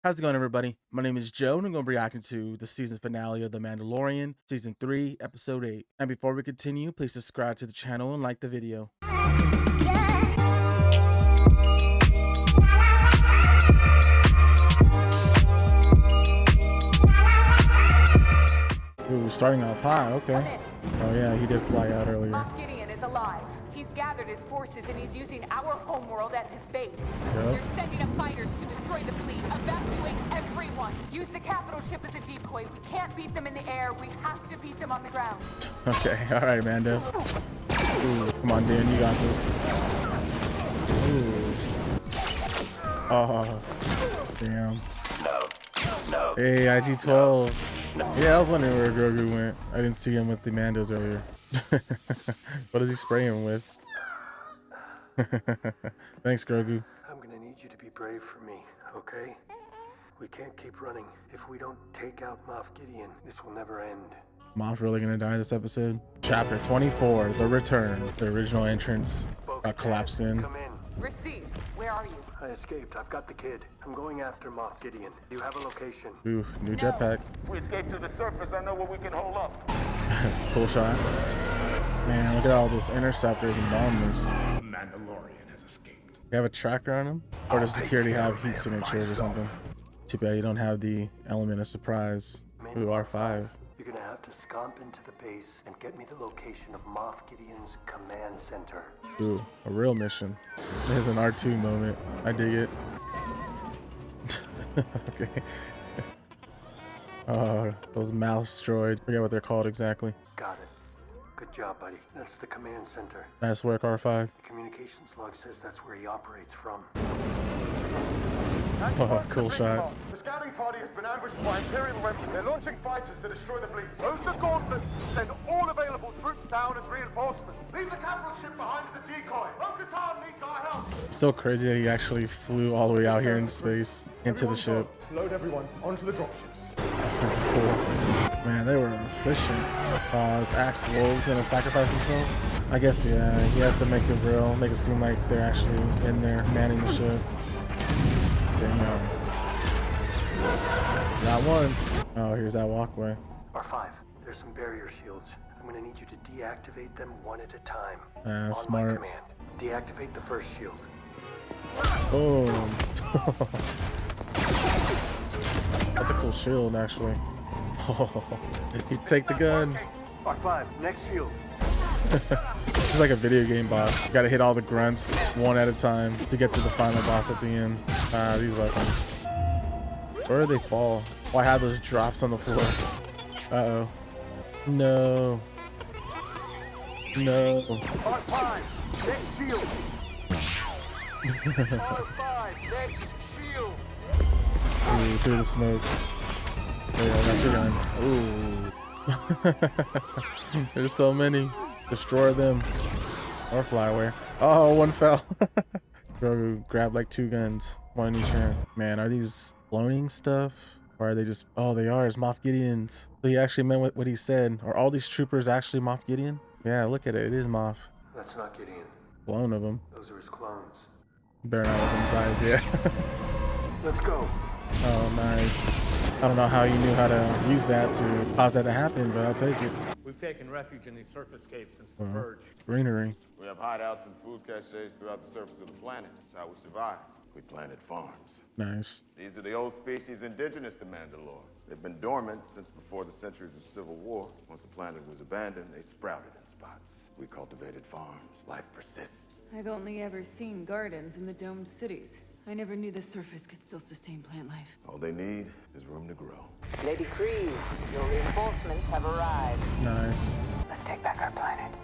How's it going, everybody? My name is Joe, and I'm going to be reacting to the season finale of The Mandalorian, Season 3, Episode 8. And before we continue, please subscribe to the channel and like the video. Ooh, starting off high, okay. Oh yeah, he did fly out earlier. Gideon is alive. He's gathered his forces and he's using our homeworld as his base. Yep. They're sending up fighters to destroy the fleet, evacuate everyone. Use the capital ship as a decoy. We can't beat them in the air. We have to beat them on the ground. Okay, all right, Mando. Ooh, come on, Dan, you got this. Ooh. Oh, damn. No. Hey, IG-12. Yeah, I was wondering where Grogu went. I didn't see him with the Mandos earlier. What is he spraying with? Thanks, Grogu. I'm gonna need you to be brave for me, okay? We can't keep running. If we don't take out Moff Gideon, this will never end. Moff really gonna die this episode? Chapter 24, The Return. The original entrance got collapsed in. Come in. Received. Where are you? I escaped. I've got the kid. I'm going after Moff Gideon. Do you have a location? Ooh, new jetpack. If we escape to the surface, I know where we can hold up. Cool shot. Man, look at all those interceptors and bombers. The Mandalorian has escaped. You have a tracker on him? Or does security have heat signatures or something? Too bad you don't have the element of surprise. Ooh, R5. You're gonna have to scomp into the base and get me the location of Moff Gideon's command center. Ooh, a real mission. There's an R2 moment. I dig it. Okay. Those mouse droids. Forget what they're called exactly. Got it. Good job, buddy. That's the command center. Nice work, R5. The communications log says that's where he operates from. Oh, cool shot. The scouting party has been ambushed by Imperial weapons. They're launching fighters to destroy the fleet. Load the gauntlets. Send all available troops down as reinforcements. Leave the capital ship behind as a decoy. Bo-Katan needs our help. So crazy that he actually flew all the way out here in space into the ship. Load everyone onto the dropships. Cool. Man, they were efficient. Is Axe Wolves gonna sacrifice himself? I guess, yeah. He has to make it real, make it seem like they're actually in there manning the ship. Damn. Got one. Oh, here's that walkway. R5, there's some barrier shields. I'm gonna need you to deactivate them one at a time. On Smart. my command. Deactivate the first shield. Boom. That's a cool shield, actually. Oh, you take the gun. R5, next shield. It's like a video game boss. You gotta hit all the grunts one at a time to get to the final boss at the end. These weapons. Where do they fall? Why have those drops on the floor? Uh-oh. No. No. R5, next shield. R5, next shield. Ooh, through the smoke. Yeah, that's your gun. Ooh. There's so many. Destroy them. Or fly away. Oh, one fell. Grogu grabbed like 2 guns. One in each hand. Man, are these cloning stuff? Or are they just... Oh, they are. It's Moff Gideon's. So he actually meant what he said. Are all these troopers actually Moff Gideon? Yeah, look at it. It is Moff. That's not Gideon. Clone of him. Those are his clones. Better not open his eyes, yeah. Let's go. Oh, nice. I don't know how you knew how to use that to cause that to happen, but I'll take it. We've taken refuge in these surface caves since the purge. Greenery. We have hideouts and food caches throughout the surface of the planet. That's how we survive. We planted farms. Nice. These are the old species indigenous to Mandalore. They've been dormant since before the centuries of civil war. Once the planet was abandoned, they sprouted in spots. We cultivated farms. Life persists. I've only ever seen gardens in the domed cities. I never knew the surface could still sustain plant life. All they need is room to grow. Lady Kryze, your reinforcements have arrived. Nice. Let's take back our planet.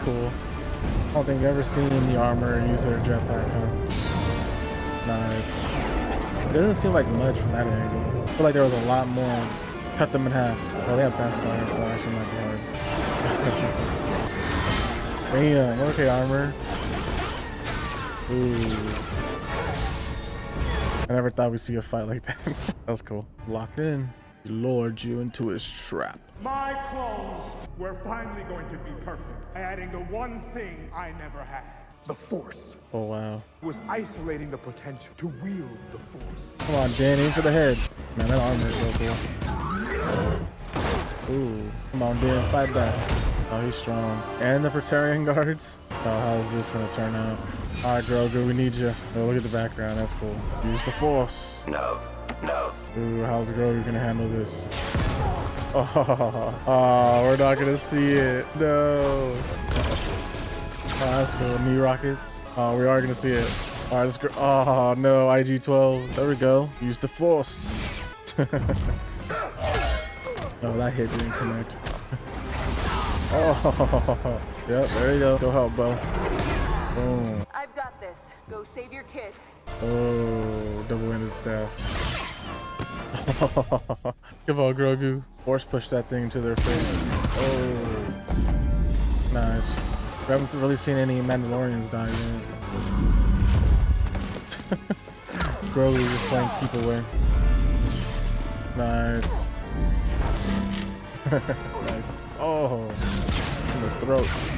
Cool. I don't think I've ever seen the armor use their jetpack, huh? Nice. It doesn't seem like much from that angle. I feel like there was a lot more. Cut them in half. Oh, they have Beskar, so actually might be hard. Damn, okay, armor. Ooh. I never thought we'd see a fight like that. That was cool. Locked in. He lured you into his trap. My clones were finally going to be perfect, adding the one thing I never had. the Force. Oh, wow. He was isolating the potential to wield the Force. Come on, Dan, aim for the head. Man, that armor is so cool. Ooh, come on, Dan, fight back. Oh, he's strong. And the Praetorian guards. Oh, how is this gonna turn out? All right, Grogu, we need you. Oh, look at the background. That's cool. Use the Force. No. Ooh, how's Grogu gonna handle this? Oh, we're not gonna see it. No. Oh, that's cool. Knee rockets. Oh, we are gonna see it. All right, let's go. Oh no, IG-12. There we go. Use the Force. No, that hit didn't connect. Oh, yep. There you go. Go help, Bo. Boom. I've got this. Go save your kid. Oh, double-ended staff. Come on, Grogu. Force push that thing to their face. Oh, nice. We haven't really seen any Mandalorians die yet. Grogu just playing keep away. Nice. Nice. Oh, in the throats.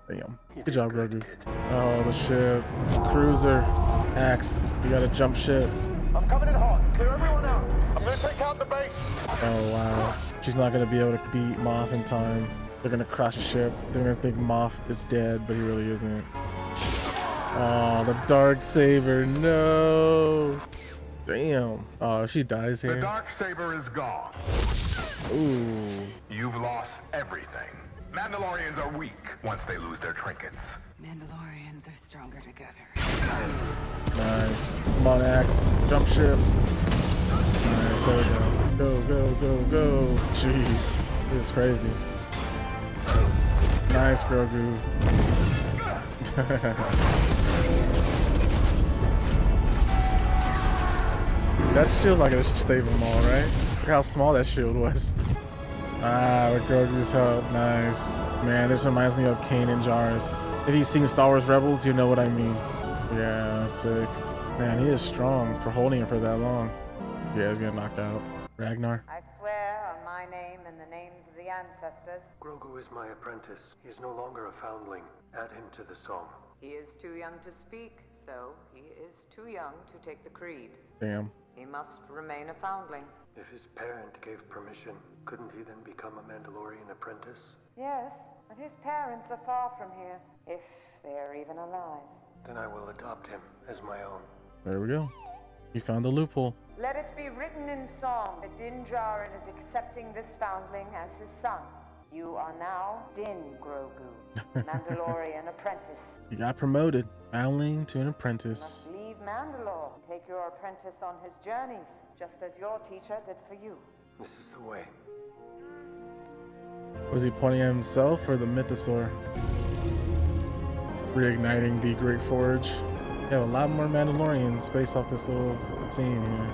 Damn. Good job, Grogu. Oh, the ship. Cruiser. Axe. You gotta jump ship. I'm coming in hot. Clear everyone out. I'm gonna take out the base. Oh, wow. She's not gonna be able to beat Moff in time. They're gonna crash a ship. They're gonna think Moff is dead, but he really isn't. Oh, the dark saber. No. Damn. Oh, she dies The here. dark saber is gone. Ooh. You've lost everything. Mandalorians are weak once they lose their trinkets. Mandalorians are stronger together. Nice. Come on, Axe. Jump ship. Nice. There we go. Go. Jeez. This is crazy. Nice, Grogu. That shield's not gonna save them all, right? Look how small that shield was. Ah, with Grogu's help. Nice. Man, this reminds me of Kanan and Jarrus. If you've seen Star Wars Rebels, you know what I mean. Yeah, sick. Man, he is strong for holding it for that long. Yeah, he's gonna knock out Ragnar. I swear on my name and the names of the ancestors. Grogu is my apprentice. He is no longer a foundling. Add him to the song. He is too young to speak, so he is too young to take the creed. Damn. He must remain a foundling. If his parent gave permission, couldn't he then become a Mandalorian apprentice? Yes, but his parents are far from here, if they're even alive. Then I will adopt him as my own. There we go. He found the loophole. Let it be written in song that Din Djarin is accepting this foundling as his son. You are now Din Grogu, Mandalorian apprentice. He got promoted. Foundling to an You apprentice. must leave Mandalore, take your apprentice on his journeys, just as your teacher did for you. This is the way. Was he pointing at himself or the mythosaur? Reigniting the Great Forge. You have a lot more Mandalorians based off this little scene here.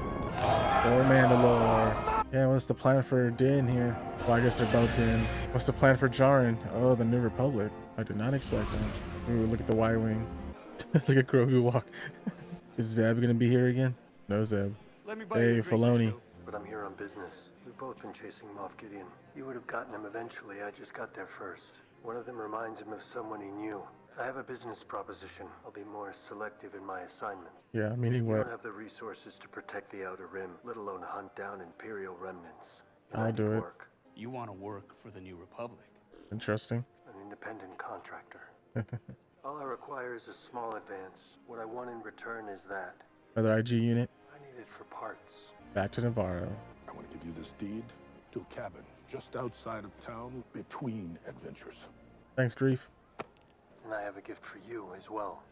Or Mandalore. Yeah, what's the plan for Din here? Well, I guess they're both Din. What's the plan for Djarin? Oh, the New Republic. I did not expect that. Ooh, look at the Y-Wing. Look at Grogu walk. Is Zeb gonna be here again? No Zeb. Hey, Filoni. But I'm here on business. We've both been chasing Moff Gideon. You would have gotten him eventually. I just got there first. One of them reminds him of someone he knew. I have a business proposition. I'll be more selective in my assignments. Yeah, meaning You what? don't have the resources to protect the Outer Rim, let alone hunt down Imperial remnants. I'll do it. Work. You want to work for the New Republic. Interesting. An independent contractor. All I require is a small advance. What I want in return is that. Another IG unit. I need it for parts. Back to Navarro. I want to give you this deed to a cabin just outside of town between adventures. Thanks, Grief. And I have a gift for you as well.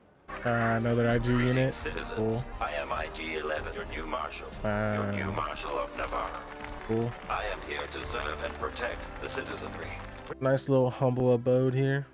Another IG unit. Citizens, Cool. I am IG-11, your new marshal. Your new marshal of Navarre. Cool. I am here to serve and protect the citizenry. Nice little humble abode here.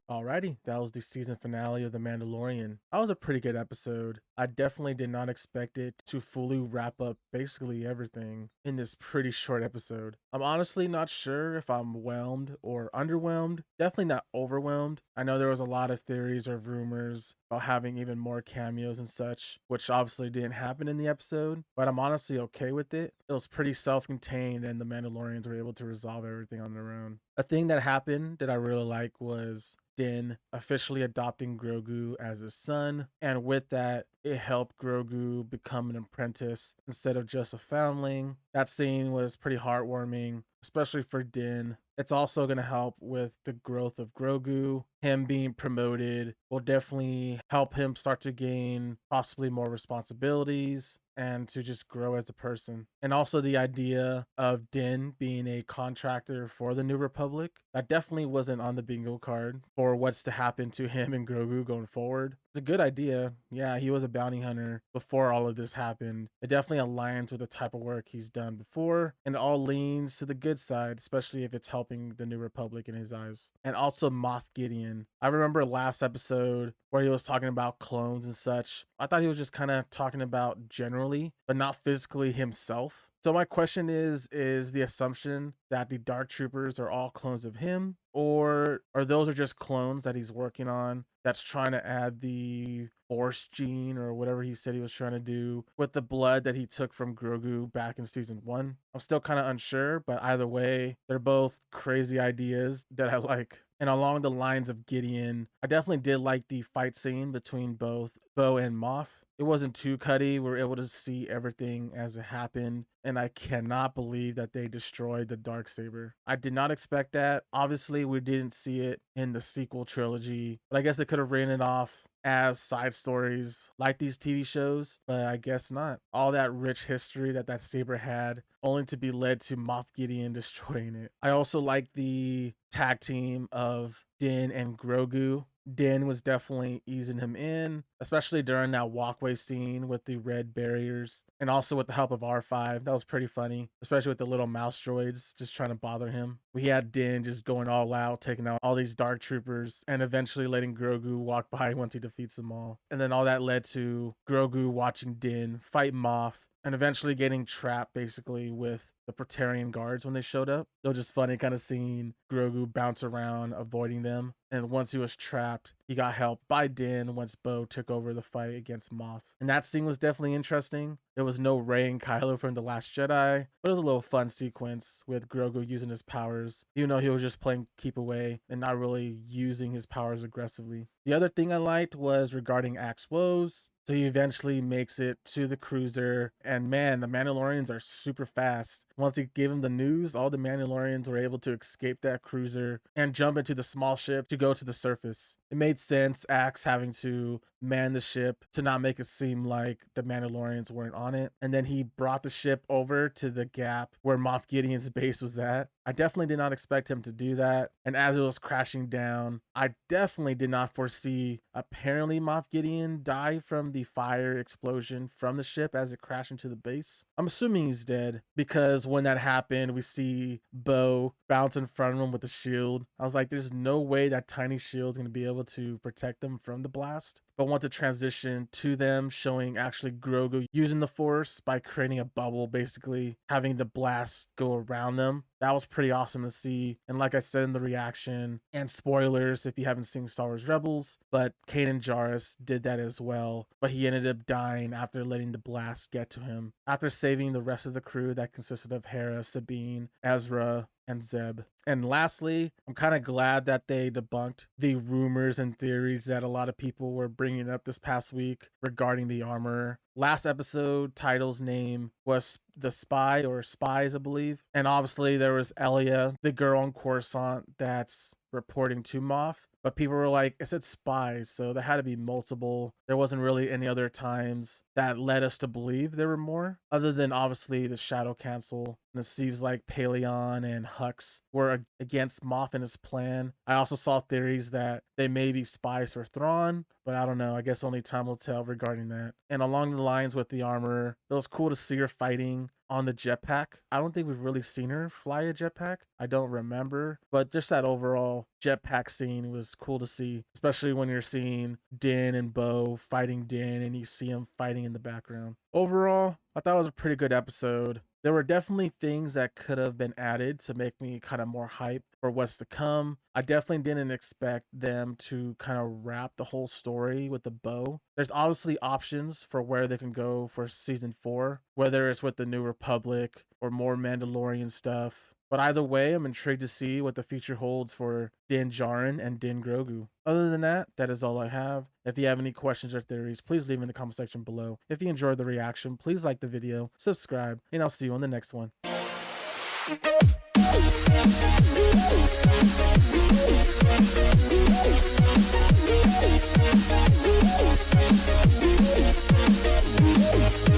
Alrighty, that was the season finale of The Mandalorian. That was a pretty good episode. I definitely did not expect it to fully wrap up basically everything in this pretty short episode. I'm honestly not sure if I'm whelmed or underwhelmed. Definitely not overwhelmed. I know there was a lot of theories or rumors about having even more cameos and such, which obviously didn't happen in the episode, but I'm honestly okay with it. It was pretty self-contained and the Mandalorians were able to resolve everything on their own. A thing that happened that I really like was Din officially adopting Grogu as his son, and with that, it helped Grogu become an apprentice instead of just a foundling. That scene was pretty heartwarming, especially for Din. It's also going to help with the growth of Grogu. Him being promoted will definitely help him start to gain possibly more responsibilities and to just grow as a person. And also the idea of Din being a contractor for the New Republic, that definitely wasn't on the bingo card for what's to happen to him and Grogu going forward. It's a good idea. Yeah, he was a bounty hunter before all of this happened. It definitely aligns with the type of work he's done before, and it all leans to the good side, especially if it's helping the New Republic in his eyes. And also Moff Gideon. I remember last episode where he was talking about clones and such. I thought he was just kind of talking about generally, but not physically himself. So my question is the assumption that the Dark Troopers are all clones of him, or those are just clones that he's working on that's trying to add the Force gene or whatever he said he was trying to do with the blood that he took from Grogu back in season 1? I'm still kind of unsure, but either way, they're both crazy ideas that I like. And along the lines of Gideon, I definitely did like the fight scene between both Bo and Moff. It wasn't too cutty. We were able to see everything as it happened. And I cannot believe that they destroyed the Darksaber. I did not expect that. Obviously, we didn't see it in the sequel trilogy, but I guess they could have written it off as side stories like these TV shows, but I guess not. All that rich history that saber had, only to be led to Moff Gideon destroying it. I also like the tag team of Din and Grogu. Din was definitely easing him in, especially during that walkway scene with the red barriers, and also with the help of R5. That was pretty funny, especially with the little mouse droids just trying to bother him. We had Din just going all out, taking out all these Dark Troopers, and eventually letting Grogu walk by once he defeats them all. And then all that led to Grogu watching Din fight Moff, and eventually getting trapped basically with the Praetorian guards when they showed up. It was just funny kind of seeing Grogu bounce around, avoiding them. And once he was trapped, he got helped by Din once Bo took over the fight against Moff. And that scene was definitely interesting. There was no Rey and Kylo from The Last Jedi, but it was a little fun sequence with Grogu using his powers, even though he was just playing keep away and not really using his powers aggressively. The other thing I liked was regarding Axe Woes. So he eventually makes it to the cruiser, and man, the Mandalorians are super fast. Once he gave him the news, all the Mandalorians were able to escape that cruiser and jump into the small ship to go to the surface. It made sense, Axe having to man the ship to not make it seem like the Mandalorians weren't on it. And then he brought the ship over to the gap where Moff Gideon's base was at. I definitely did not expect him to do that. And as it was crashing down, I definitely did not foresee apparently Moff Gideon die from the fire explosion from the ship as it crashed into the base. I'm assuming he's dead because when that happened, we see Bo bounce in front of him with a shield. I was like, there's no way that tiny shield's going to be able to protect them from the blast. But want to transition to them showing actually Grogu using the Force by creating a bubble, basically having the blast go around them. That was pretty awesome to see. And like I said in the reaction, and spoilers if you haven't seen Star Wars Rebels, but Kanan Jarrus did that as well. But he ended up dying after letting the blast get to him, after saving the rest of the crew that consisted of Hera, Sabine, Ezra, and Zeb. And lastly, I'm kind of glad that they debunked the rumors and theories that a lot of people were bringing up this past week regarding the armor. Last episode, title's name was The Spy or Spies, I believe. And obviously there was Elia, the girl on Coruscant that's reporting to Moff. But people were like, it said spies, so there had to be multiple. There wasn't really any other times that led us to believe there were more, other than obviously the Shadow Council. And it seems like Paleon and Hux were against Moff and his plan. I also saw theories that they may be spies for Thrawn, but I don't know. I guess only time will tell regarding that. And along the lines with the armor, it was cool to see her fighting on the jetpack. I don't think we've really seen her fly a jetpack. I don't remember, but just that overall jetpack scene was cool to see, especially when you're seeing Din and Bo fighting Din and you see him fighting in the background. Overall, I thought it was a pretty good episode. There were definitely things that could have been added to make me kind of more hype for what's to come. I definitely didn't expect them to kind of wrap the whole story with a bow. There's obviously options for where they can go for season 4, whether it's with the New Republic or more Mandalorian stuff. But either way, I'm intrigued to see what the future holds for Din Djarin and Din Grogu. Other than that, that is all I have. If you have any questions or theories, please leave them in the comment section below. If you enjoyed the reaction, please like the video, subscribe, and I'll see you on the next one.